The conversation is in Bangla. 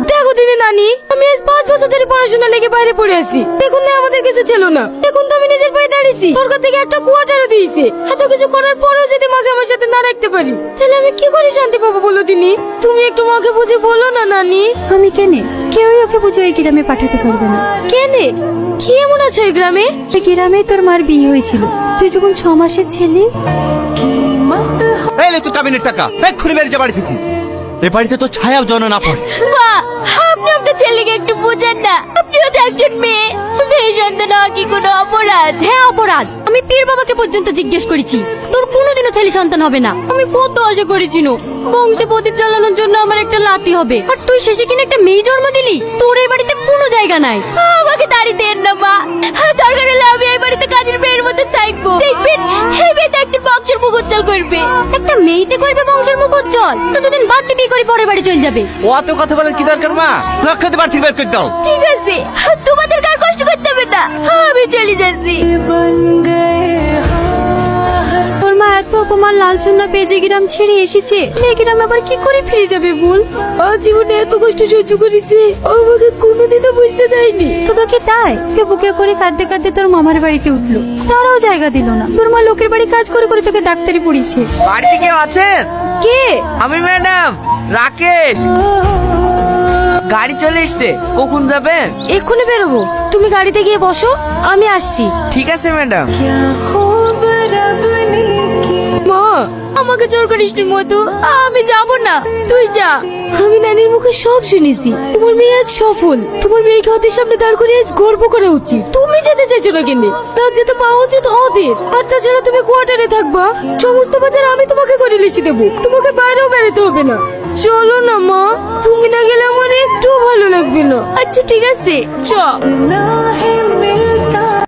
দেখো দিদি নানি, আমি আজ 5 বছর ধরে পড়াশোনা লেগে বাইরে পড়ে আছি। দেখুন না আমাদের কিছু ছিল না, এখন তো আমি নিজের পায়ে দাঁড়িয়েছি। সরকার থেকে একটা কোয়ার্টারও দিয়েছে। এত কিছু করার পরেও যদি মাকে আমার সাথে না রাখতে পারি, তাহলে আমি কি করে শান্তি পাবো বলো দিনি? তুমি একটু মাকে বুঝে বলো না নানি। আমি কেনে? কেউই ওকে বুঝে ওই গ্রামে পাঠাতে পারবে না। কেনে? কি এমন আছে ওই গ্রামে? এই গ্রামে তোর মার বিয়ে হয়েছিল, তুই যখন 6 মাসের ছেলে। এই লে তুই কাবিনের টাকা এক্ষুনি বেরিয়ে যা বাড়ি থেকে। এ বাড়িতে তো ছায়াও জন না পড়ে। মা, আপনি আপনার ছেলেকে একটু বোঝান না। আপনিও তো একজন মেয়ে। মেয়ে সন্তান হওয়া কি কোনো অপরাধ? হ্যাঁ অপরাধ। আমি পীর বাবাকে পর্যন্ত জিজ্ঞেস করেছি, তোর কোনোদিনও ছেলে সন্তান হবে না। আমি কত আশা করেছিল বংশে প্রদীপ জ্বালানোর জন্য আমার একটা লাতি হবে, আর তুই শেষে কিনা একটা মেয়ে জন্ম দিলি। তোর এই বাড়িতে কোনো জায়গা নাই। আমাকে দাড়ি দেন না মা। দরকার হলে আমি এই বাড়িতে কাজের মেয়ের মধ্যে থাকবো। দেখবেন এই মেয়েটা একদিন বংশের মুখ উজ্জ্বল করবে। একটা মেয়েতে করবে বংশের মুখ উজ্জ্বল, তো দুদিন বাদ দিয়ে বিয়ে করে পরের বাড়ি চলে যাবে। অত কথা বলার কি দরকার মা? লক্ষ্যতে বাড়ি থেকে বের করে দাও। ঠিক আছে, তোমাদের কার কষ্ট করতে হবে না, আমি চলে যাচ্ছি। তোর মা এত অপমান লাঞ্ছনা পেয়ে যে গ্রাম ছেড়ে এসেছে, এই গ্রামে আবার কি করে ফিরে যাবে বল? জীবনে এত কষ্ট সহ্য করেছে, আমাকে কোনোদিনও বুঝতে দেয়নি। তো তোকে তাই কে বুকে করে কাঁদতে কাঁদতে তোর মামার বাড়িতে উঠলো, তারাও জায়গা দিল না। তোর মা লোকের বাড়ি কাজ করে করে তোকে ডাক্তারি পড়িয়েছে। বাড়িতে কেউ আছেন? কে? আমি ম্যাডাম রাকেশ। গাড়ি চলে এসছে, কখন যাবেন? এক্ষুনি বেরোবো, তুমি গাড়িতে গিয়ে বসো, আমি আসছি। ঠিক আছে ম্যাডাম। মা, আমাকে জোর করিস নি মধু, আমি যাব না, তুই যা। আমি নানির মুখে সব শুনেছি, তোমার মেয়ে আজ সফল। তোমার মেয়েকে ওদের সামনে দাঁড় করে আজ গর্ব করা উচিত। তুমি যেতে চাইছো না কেন? তার যেতে পাওয়া উচিত ওদের। আর তাছাড়া তুমি কোয়ার্টারে থাকবা, সমস্ত বাজার আমি তোমাকে করে লিখে দেবো। তোমাকে বাইরেও বেরোতে হবে না। চলো না মা, তুমি না গেলে আমার একটু ভালো লাগবে না। আচ্ছা ঠিক আছে, চ।